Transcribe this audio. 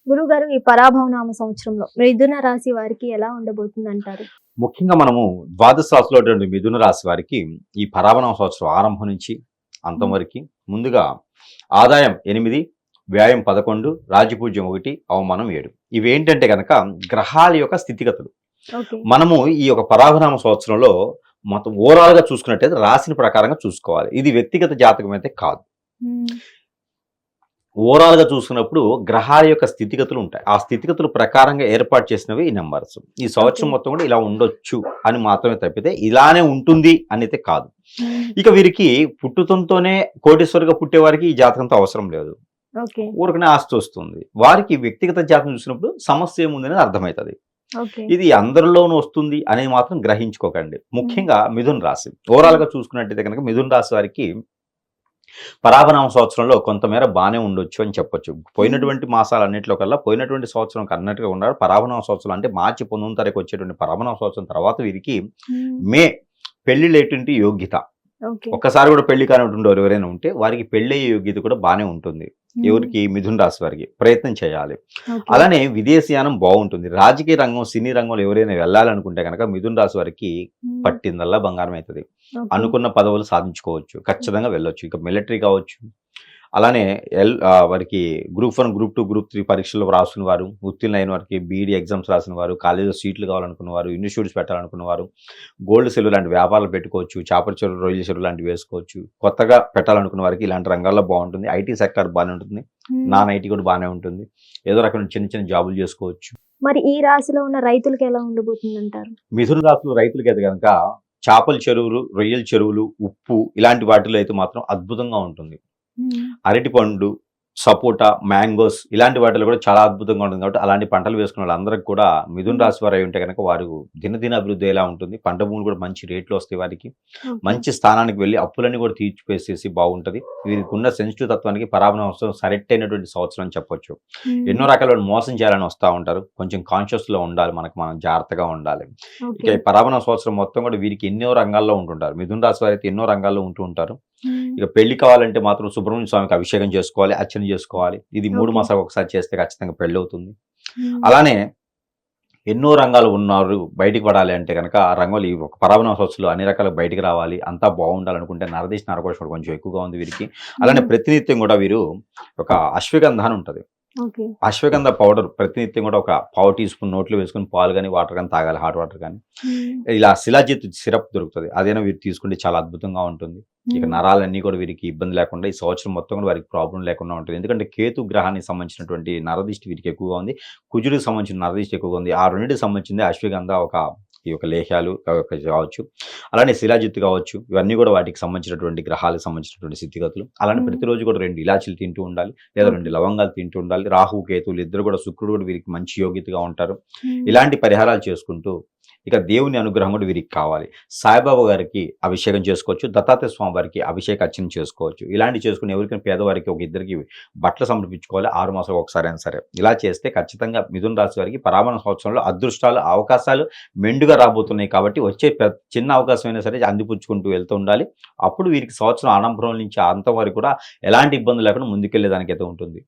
గురువుగారు ఈ పరాభవనామ సంవత్సరంలో మిథున రాశి వారికి ఎలా ఉండబోతుందంటారు? ముఖ్యంగా మనము ద్వాదశ రాశిలో ఉన్నటువంటి మిథున రాశి వారికి ఈ పరాభవ సంవత్సరం ఆరంభం నుంచి అంతం హ్మ్. వరకు ముందుగా ఆదాయం 8, వ్యయం 11, రాజ్యపూజ్యం 1, అవమానం 7. ఇవేంటంటే కనుక గ్రహాల యొక్క స్థితిగతులు. ఓకే. మనము ఈ యొక్క పరాభవనామ సంవత్సరంలో మొత్తం ఓవరాల్గా చూసుకున్నట్టయితే రాశిని ప్రకారంగా చూసుకోవాలి. ఇది వ్యక్తిగత జాతకం అయితే కాదు. హ్మ్. ఓవరాల్గా చూసుకున్నప్పుడు గ్రహాల యొక్క స్థితిగతులు ఉంటాయి. ఆ స్థితిగతుల ప్రకారంగా ఏర్పాటు చేసినవి ఈ నెంబర్స్. ఈ ఓకే. సంవత్సరం మొత్తం కూడా ఇలా ఉండొచ్చు అని మాత్రమే తప్పితే ఇలానే ఉంటుంది అనైతే కాదు. హ్మ్. ఇక వీరికి పుట్టుతంతోనే కోటీశ్వరుగా పుట్టే వారికి ఈ జాతకంతో అవసరం లేదు. ఓకే. ఊరికనే ఆస్తి వస్తుంది. వారికి వ్యక్తిగత జాతకం చూసినప్పుడు సమస్య ఏముందనేది అర్థమవుతుంది. ఓకే. ఇది అందరిలోనూ వస్తుంది అనేది మాత్రం గ్రహించుకోకండి. హ్మ్. ముఖ్యంగా మిథున రాశి. హ్మ్. ఓవరాల్‌గా చూసుకున్నట్టయితే కనుక మిథున రాశి వారికి పరాభవనామ సంవత్సరంలో కొంతమేర బానే ఉండొచ్చు అని చెప్పొచ్చు. హ్మ్. పోయినటువంటి మాసాలన్నిట్లో కల్లా పోయినటువంటి సంవత్సరం అన్నట్టుగా ఉన్నారు. పరాభవనామ సంవత్సరం అంటే మార్చి 19 తారీఖు వచ్చేటువంటి పరాభవనామ సంవత్సరం తర్వాత వీరికి హ్మ్. మే పెళ్లిళ్లేటువంటి యోగ్యత. ఓకే. ఒక్కసారి కూడా పెళ్లి కానివారు ఎవరైనా ఉంటే వారికి పెళ్ళయ్యే యోగ్యత కూడా బానే ఉంటుంది. హ్మ్. ఎవరికి? మిథున రాశి వారికి. ప్రయత్నం చేయాలి. ఓకే. అలానే విదేశీయానం బావుంటుంది. రాజకీయ రంగం, సినీ రంగంలో ఎవరైనా వెళ్ళాలనుకుంటే గనక మిథున రాశి వారికి హ్మ్. పట్టిందల్లా బంగారం అయితది. ఓకే. అనుకున్న పదవులు సాధించుకోవచ్చు. హ్మ్. ఖచ్చితంగా వెళ్ళొచ్చు. ఇక మిలిటరీ కావచ్చు. అలానే వారికి గ్రూప్ 1, గ్రూప్ 2, గ్రూప్ 3 పరీక్షలు రాసిన వారు, ఉత్తీర్ణులైన వారికి బీఈడీ ఎగ్జామ్స్ రాసిన వారు, కాలేజీలో సీట్లు కావాలనుకున్న వారు, ఇన్‌స్టిట్యూట్స్ పెట్టాలనుకున్న వారు, గోల్డ్, సిల్వర్ లాంటి వ్యాపారాలు పెట్టుకోవచ్చు. చేపల చెరువు, రొయ్యల చెరువు లాంటివి వేసుకోవచ్చు. కొత్తగా పెట్టాలనుకున్న వారికి ఇలాంటి రంగాల్లో బావుంటుంది. ఐటీ సెక్టార్ బానే ఉంటుంది. హ్మ్. నాన్ ఐటీ కూడా బానే ఉంటుంది. ఏదో రకమైన చిన్న చిన్న జాబులు చేసుకోవచ్చు. మరి ఈ రాశిలో ఉన్న రైతులకి ఎలా ఉండబోతుందంటారు? మిథున రాశిలో రైతులకైతే గనక చేపల చెరువులు, రొయ్యల చెరువులు, ఉప్పు ఇలాంటి వాటిలో అయితే మాత్రం అద్భుతంగా ఉంటుంది. హ్మ్. అరటిపండు, సపోటా, మ్యాంగోస్ ఇలాంటి వాటిలో కూడా చాలా అద్భుతంగా ఉంటుంది కాబట్టి అలాంటి పంటలు వేసుకున్న వాళ్ళందరికి కూడా మిథున హ్మ్. రాశి వారు అయి ఉంటే గనక వారు దినదిన అభివృద్ధి ఎలా ఉంటుంది. పంట భూములు కూడా మంచి రేట్లు వస్తాయి వారికి. ఓకే. మంచి స్థానానికి వెళ్ళి అప్పులన్నీ కూడా తీర్చిపేసేసి బాగుంటది. వీరికున్న సెన్సిటివ్ తత్వానికి పరాభవనం అవసరం సరెక్ట్ అయినటువంటి సంవత్సరం అని చెప్పొచ్చు. హ్మ్. ఎన్నో రకాల మోసం చేయాలని వస్తా ఉంటారు. కొంచెం కాన్షియస్‌లో ఉండాలి. మనం జాగ్రత్తగా ఉండాలి. ఇక ఓకే. ఈ పరాభవన సంవత్సరం మొత్తం కూడా వీరికి ఎన్నో రంగాల్లో ఉంటుంటారు. మిథున రాశి వారైతే ఎన్నో రంగాల్లో ఉంటూ ఉంటారు. హ్మ్. ఇక పెళ్లి కావాలంటే మాత్రం సుబ్రహ్మణ్య స్వామికి అభిషేకం చేసుకోవాలి, అర్చన చేసుకోవాలి. ఇది 3 ఓకే. మాసాలకు ఒకసారి చేస్తే ఖచ్చితంగా పెళ్లవుతుంది. హ్మ్. అలానే ఎన్నో రంగాలు ఉన్నారు. బయటికి పడాలి అంటే గనక ఆ రంగంలో ఈ ఒక పరాభవన సంవత్సరంలో అన్ని రకాలుగా బయటికి రావాలి. అంతా బాగుండాలనుకుంటే నరదిష్టి నరఘోష కొంచెం ఎక్కువగా ఉంది వీరికి. అలానే హ్మ్. ప్రతినిత్యం కూడా వీరు ఒక అశ్వగంధ అని ఉంటది. ఓకే. అశ్వగంధ పౌడర్ ప్రతినిత్యం కూడా ఒక పావు టీ స్పూన్ నోట్లో వేసుకొని పాలు గాని, వాటర్ గాని తాగాలి. హాట్ వాటర్ గాని. హ్మ్. ఇలా శిలాజిత్ సిరప్ దొరుకుతది. అదైనా వీరు తీసుకుంటే చాలా అద్భుతంగా ఉంటుంది. ఇక హ్మ్. నరాలన్నీ కూడా వీరికి ఇబ్బంది లేకుండా ఈ సంవత్సరం మొత్తం కూడా వారికి ప్రాబ్లమ్ లేకుండా ఉంటుంది. ఎందుకంటే కేతు గ్రహానికి సంబంధించినటువంటి నరదిష్టి వీరికి ఎక్కువగా ఉంది. కుజుడికి సంబంధించిన నరదిష్టి ఎక్కువగా ఉంది. ఆ రెండిటికి సంబంధించింది అశ్వగంధ ఈ యొక్క లేహ్యాలు కావచ్చు. అలానే శిలాజిత్తు కావచ్చు. ఇవన్నీ కూడా వాటికి సంబంధించినటువంటి గ్రహాలకు సంబంధించినటువంటి స్థితిగతులు. అలానే హ్మ్. ప్రతిరోజు కూడా 2 ఇలాచీలు తింటూ ఉండాలి. లేదా ఓకే. 2 లవంగాలు తింటూ ఉండాలి. రాహు, కేతువులు ఇద్దరు కూడా శుక్రుడు కూడా వీరికి మంచి యోగ్యతగా ఉంటారు. హ్మ్. ఇలాంటి పరిహారాలు చేసుకుంటూ ఇక దేవుని అనుగ్రహం కూడా వీరికి కావాలి. సాయిబాబా గారికి అభిషేకం చేసుకోవచ్చు. దత్తాత్రేయ స్వామి వారికి అభిషేక అర్చన చేసుకోవచ్చు. ఇలాంటివి చేసుకొని ఎవరికైనా పేదవారికి ఒక ఇద్దరికి బట్టలు సమర్పించుకోవాలి. 6 మాసాలకు ఒకసారి అయినా సరే. ఇలా చేస్తే ఖచ్చితంగా మిథున రాశి వారికి పరాభవన సంవత్సరంలో అదృష్టాలు, అవకాశాలు మెండుగా రాబోతున్నాయి కాబట్టి వచ్చే చిన్న అవకాశం అయినా సరే అందిపుచ్చుకుంటూ వెళ్తూ ఉండాలి. అప్పుడు వీరికి సంవత్సరం ఆరంభం నుంచి అంతం వరకు కూడా ఎలాంటి ఇబ్బందులు లేకుండా ముందుకెళ్ళేదానికైతే ఉంటుంది.